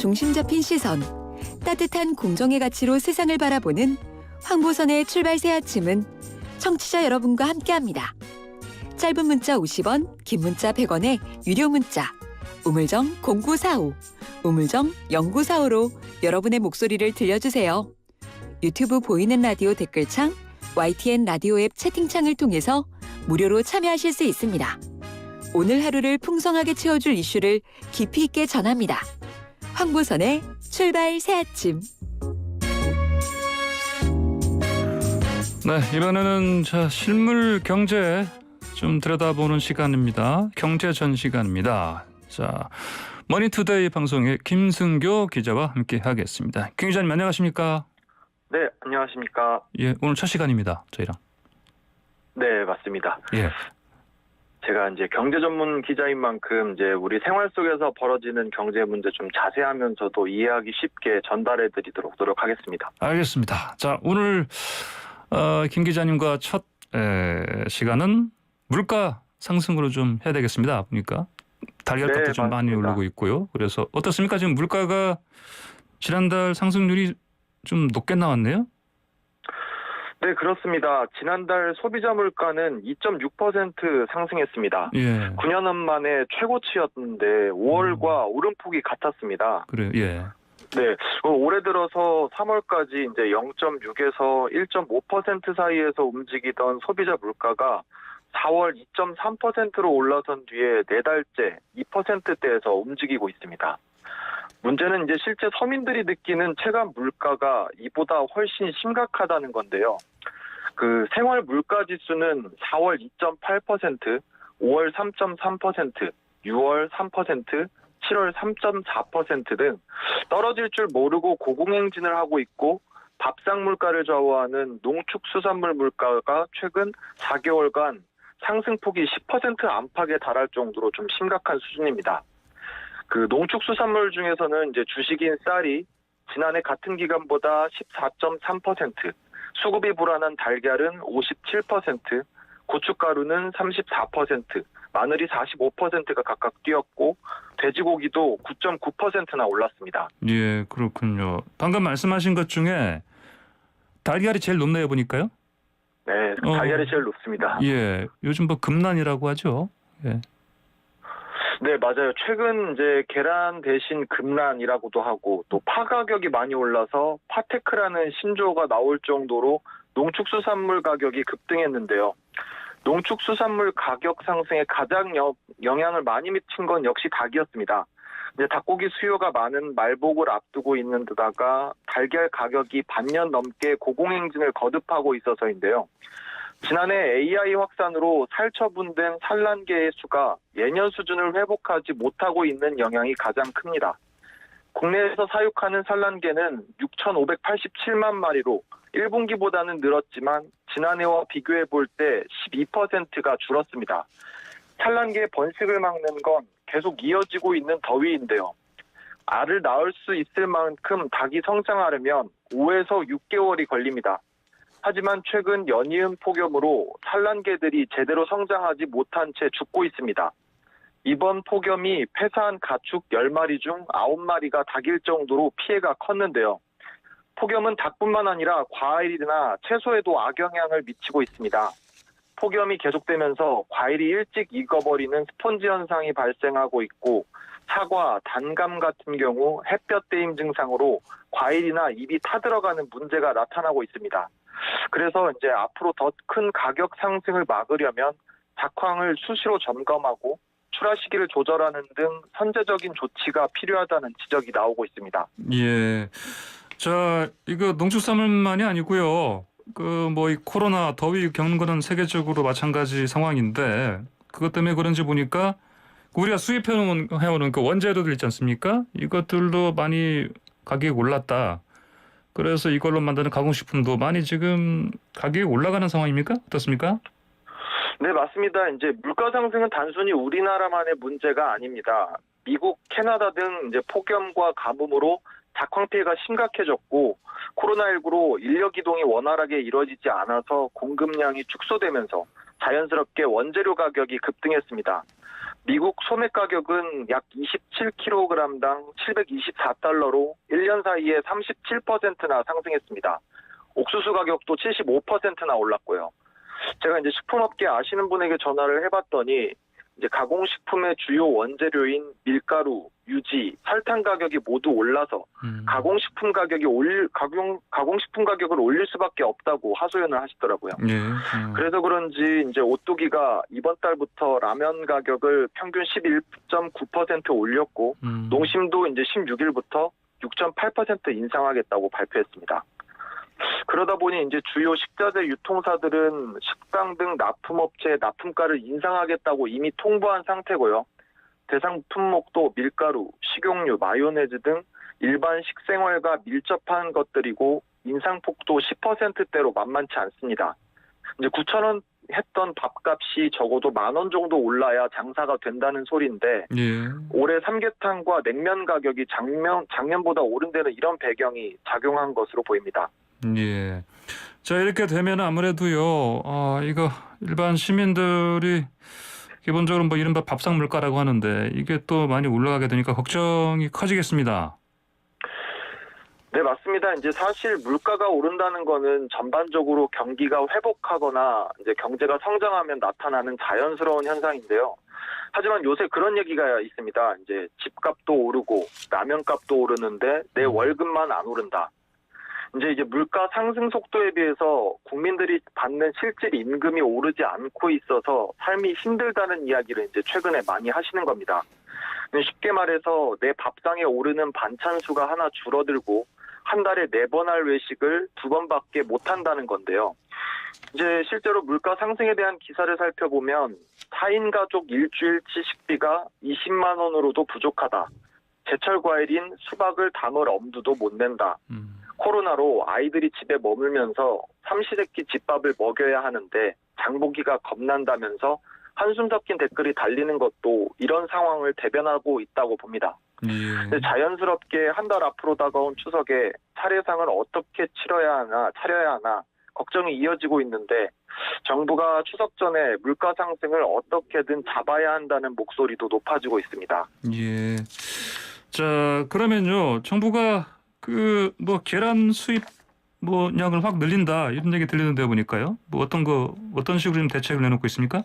중심 잡힌 시선, 따뜻한 공정의 가치로 세상을 바라보는 황보선의 출발 새 아침은 청취자 여러분과 함께합니다. 짧은 문자 50원, 긴 문자 100원의 유료 문자 우물정 0945, 우물정 0945로 여러분의 목소리를 들려주세요. 유튜브 보이는 라디오 댓글창, YTN 라디오 앱 채팅창을 통해서 무료로 참여하실 수 있습니다. 오늘 하루를 풍성하게 채워줄 이슈를 깊이 있게 전합니다. 황보선의 출발 새 아침. 네, 이번에는 실물 경제 좀 들여다보는 시간입니다. 경제 전 시간입니다. 자, 머니투데이 방송의 김승교 기자와 함께 하겠습니다. 김 기자님 안녕하십니까? 네, 안녕하십니까? 예, 오늘 첫 시간입니다. 저희랑. 네, 맞습니다. 예. 제가 이제 경제 전문 기자인 만큼 이제 우리 생활 속에서 벌어지는 경제 문제 좀 자세하면서도 이해하기 쉽게 전달해 드리도록 노력하겠습니다. 알겠습니다. 자, 오늘 김 기자님과 첫 시간은 물가 상승으로 좀 해야 되겠습니다. 보니까 달걀값도 네, 좀 많이 맞습니다. 오르고 있고요. 그래서 어떻습니까? 지금 물가가 지난달 상승률이 좀 높게 나왔네요. 네, 그렇습니다. 지난달 소비자 물가는 2.6% 상승했습니다. 예. 9년 만에 최고치였는데 5월과 오름폭이 같았습니다. 그래요. 예. 네, 올해 들어서 3월까지 이제 0.6에서 1.5% 사이에서 움직이던 소비자 물가가 4월 2.3%로 올라선 뒤에 4달째 2%대에서 움직이고 있습니다. 문제는 이제 실제 서민들이 느끼는 체감 물가가 이보다 훨씬 심각하다는 건데요. 그 생활 물가 지수는 4월 2.8%, 5월 3.3%, 6월 3%, 7월 3.4% 등 떨어질 줄 모르고 고공행진을 하고 있고, 밥상 물가를 좌우하는 농축수산물 물가가 최근 4개월간 상승폭이 10% 안팎에 달할 정도로 좀 심각한 수준입니다. 그 농축수산물 중에서는 이제 주식인 쌀이 지난해 같은 기간보다 14.3%, 수급이 불안한 달걀은 57%, 고춧가루는 34%, 마늘이 45%가 각각 뛰었고 돼지고기도 9.9%나 올랐습니다. 예, 그렇군요. 방금 말씀하신 것 중에 달걀이 제일 높네요, 보니까요. 네, 달걀이 제일 높습니다. 예, 요즘 뭐 금난이라고 하죠. 예. 네, 맞아요. 최근 이제 계란 대신 금란이라고도 하고 또 파 가격이 많이 올라서 파테크라는 신조어가 나올 정도로 농축수산물 가격이 급등했는데요. 농축수산물 가격 상승에 가장 영향을 많이 미친 건 역시 닭이었습니다. 이제 닭고기 수요가 많은 말복을 앞두고 있는 데다가 달걀 가격이 반년 넘게 고공행진을 거듭하고 있어서인데요. 지난해 AI 확산으로 살처분된 산란계의 수가 예년 수준을 회복하지 못하고 있는 영향이 가장 큽니다. 국내에서 사육하는 산란계는 6,587만 마리로 1분기보다는 늘었지만 지난해와 비교해 볼 때 12%가 줄었습니다. 산란계의 번식을 막는 건 계속 이어지고 있는 더위인데요. 알을 낳을 수 있을 만큼 닭이 성장하려면 5에서 6개월이 걸립니다. 하지만 최근 연이은 폭염으로 산란개들이 제대로 성장하지 못한 채 죽고 있습니다. 이번 폭염이 폐사한 가축 10마리 중 9마리가 닭일 정도로 피해가 컸는데요. 폭염은 닭뿐만 아니라 과일이나 채소에도 악영향을 미치고 있습니다. 폭염이 계속되면서 과일이 일찍 익어버리는 스폰지 현상이 발생하고 있고, 사과, 단감 같은 경우 햇볕 대임 증상으로 과일이나 입이 타들어가는 문제가 나타나고 있습니다. 그래서 이제 앞으로 더 큰 가격 상승을 막으려면 작황을 수시로 점검하고 출하 시기를 조절하는 등 선제적인 조치가 필요하다는 지적이 나오고 있습니다. 예. 자, 이거 농축산물만이 아니고요. 이 코로나 더위 겪는 거는 세계적으로 마찬가지 상황인데, 그것 때문에 그런지 보니까 우리가 수입해오는 그 원재료들 있지 않습니까? 이것들도 많이 가격이 올랐다. 그래서 이걸로 만드는 가공식품도 많이 지금 가격이 올라가는 상황입니까? 어떻습니까? 네, 맞습니다. 이제 물가 상승은 단순히 우리나라만의 문제가 아닙니다. 미국, 캐나다 등 이제 폭염과 가뭄으로 작황 피해가 심각해졌고, 코로나19로 인력 이동이 원활하게 이루어지지 않아서 공급량이 축소되면서 자연스럽게 원재료 가격이 급등했습니다. 미국 소매 가격은 약 27kg당 724달러로 1년 사이에 37%나 상승했습니다. 옥수수 가격도 75%나 올랐고요. 제가 이제 식품업계 아시는 분에게 전화를 해봤더니 이제 가공식품의 주요 원재료인 밀가루, 유지, 설탕 가격이 모두 올라서 가공식품 가격을 올릴 수밖에 없다고 하소연을 하시더라고요. 예. 그래서 그런지 이제 오뚜기가 이번 달부터 라면 가격을 평균 11.9% 올렸고 농심도 이제 16일부터 6.8% 인상하겠다고 발표했습니다. 그러다 보니 이제 주요 식자재 유통사들은 식당 등 납품업체의 납품가를 인상하겠다고 이미 통보한 상태고요. 대상 품목도 밀가루, 식용유, 마요네즈 등 일반 식생활과 밀접한 것들이고 인상폭도 10%대로 만만치 않습니다. 이제 9,000원 했던 밥값이 적어도 10,000원 정도 올라야 장사가 된다는 소리인데 예. 올해 삼계탕과 냉면 가격이 작년보다 오른 데는 이런 배경이 작용한 것으로 보입니다. 예. 자, 이렇게 되면 아무래도요, 이거 일반 시민들이 기본적으로 뭐 이른바 밥상 물가라고 하는데 이게 또 많이 올라가게 되니까 걱정이 커지겠습니다. 네, 맞습니다. 이제 사실 물가가 오른다는 거는 전반적으로 경기가 회복하거나 이제 경제가 성장하면 나타나는 자연스러운 현상인데요. 하지만 요새 그런 얘기가 있습니다. 이제 집값도 오르고 라면값도 오르는데 내 월급만 안 오른다. 이제 물가 상승 속도에 비해서 국민들이 받는 실질 임금이 오르지 않고 있어서 삶이 힘들다는 이야기를 이제 최근에 많이 하시는 겁니다. 쉽게 말해서 내 밥상에 오르는 반찬 수가 하나 줄어들고 한 달에 4번 할 외식을 2번밖에 못 한다는 건데요. 이제 실제로 물가 상승에 대한 기사를 살펴보면 4인 가족 일주일치 식비가 20만 원으로도 부족하다. 제철 과일인 수박을 담을 엄두도 못 낸다. 코로나로 아이들이 집에 머물면서 삼시세끼 집밥을 먹여야 하는데 장보기가 겁난다면서 한숨 섞인 댓글이 달리는 것도 이런 상황을 대변하고 있다고 봅니다. 예. 자연스럽게 한 달 앞으로 다가온 추석에 차례상을 어떻게 차려야 하나 걱정이 이어지고 있는데 정부가 추석 전에 물가 상승을 어떻게든 잡아야 한다는 목소리도 높아지고 있습니다. 예. 자, 그러면요, 정부가 뭐 계란 수입 양을 확 늘린다 이런 얘기 들리는데 보니까요. 뭐 어떤 식으로 좀 대책을 내놓고 있습니까?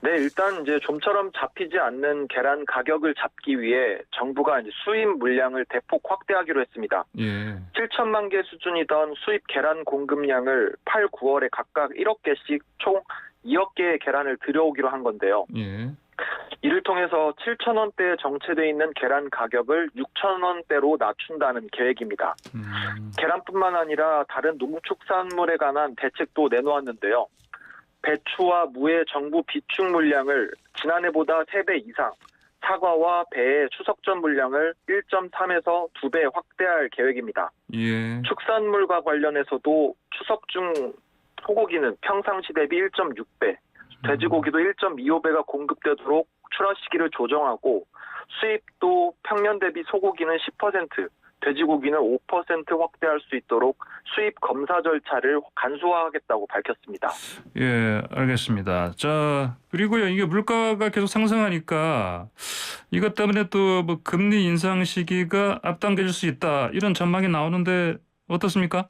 네, 일단 이제 좀처럼 잡히지 않는 계란 가격을 잡기 위해 정부가 이제 수입 물량을 대폭 확대하기로 했습니다. 예. 7천만 개 수준이던 수입 계란 공급량을 8, 9월에 각각 1억 개씩 총 2억 개의 계란을 들여오기로 한 건데요. 예. 이를 통해서 7,000원대에 정체돼 있는 계란 가격을 6,000원대로 낮춘다는 계획입니다. 계란뿐만 아니라 다른 농축산물에 관한 대책도 내놓았는데요. 배추와 무의 정부 비축 물량을 지난해보다 3배 이상, 사과와 배의 추석 전 물량을 1.3에서 2배 확대할 계획입니다. 예. 축산물과 관련해서도 추석 중 소고기는 평상시 대비 1.6배, 돼지고기도 1.25배가 공급되도록 출하 시기를 조정하고 수입도 평년 대비 소고기는 10%, 돼지고기는 5% 확대할 수 있도록 수입 검사 절차를 간소화하겠다고 밝혔습니다. 예, 알겠습니다. 자, 그리고요, 이게 물가가 계속 상승하니까 이것 때문에 또 뭐 금리 인상 시기가 앞당겨질 수 있다 이런 전망이 나오는데 어떻습니까?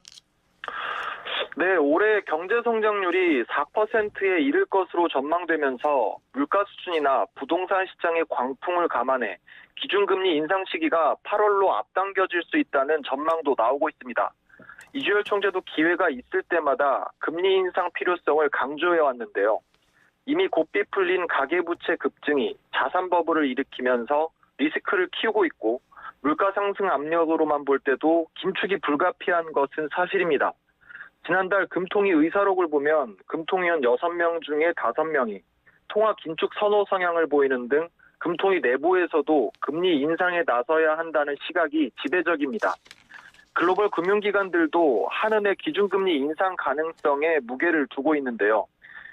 네, 올해 경제 성장률이 4%에 이를 것으로 전망되면서 물가 수준이나 부동산 시장의 광풍을 감안해 기준금리 인상 시기가 8월로 앞당겨질 수 있다는 전망도 나오고 있습니다. 이주열 총재도 기회가 있을 때마다 금리 인상 필요성을 강조해 왔는데요. 이미 고삐 풀린 가계부채 급증이 자산 버블을 일으키면서 리스크를 키우고 있고 물가 상승 압력으로만 볼 때도 긴축이 불가피한 것은 사실입니다. 지난달 금통위 의사록을 보면 금통위원 6명 중에 5명이 통화 긴축 선호 성향을 보이는 등 금통위 내부에서도 금리 인상에 나서야 한다는 시각이 지배적입니다. 글로벌 금융기관들도 한은의 기준금리 인상 가능성에 무게를 두고 있는데요.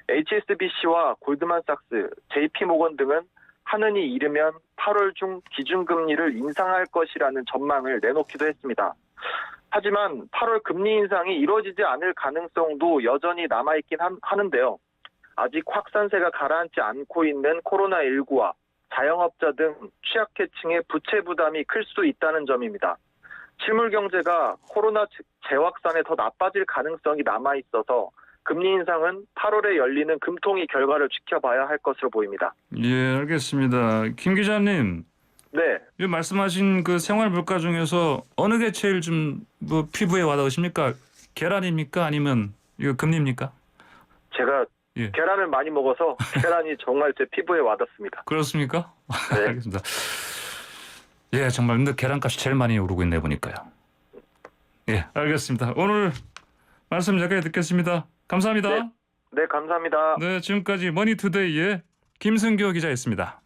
HSBC와 골드만삭스, JP모건 등은 한은이 이르면 8월 중 기준금리를 인상할 것이라는 전망을 내놓기도 했습니다. 하지만 8월 금리 인상이 이루어지지 않을 가능성도 여전히 남아있긴 하는데요. 아직 확산세가 가라앉지 않고 있는 코로나19와 자영업자 등 취약계층의 부채 부담이 클 수 있다는 점입니다. 실물 경제가 코로나 재확산에 더 나빠질 가능성이 남아있어서 금리 인상은 8월에 열리는 금통위 결과를 지켜봐야 할 것으로 보입니다. 예, 알겠습니다. 김 기자님, 네, 이 말씀하신 그 생활 물가 중에서 어느 게 제일 좀 뭐 피부에 와닿으십니까? 계란입니까? 아니면 이거 금리입니까? 제가 예. 계란을 많이 먹어서 계란이 정말 제 피부에 와닿습니다. 그렇습니까? 네. 알겠습니다. 예, 정말 근데 계란값이 제일 많이 오르고 있네 보니까요. 예, 알겠습니다. 오늘 말씀 여기까지 듣겠습니다. 감사합니다. 네, 감사합니다. 네, 지금까지 머니투데이의 김승교 기자였습니다.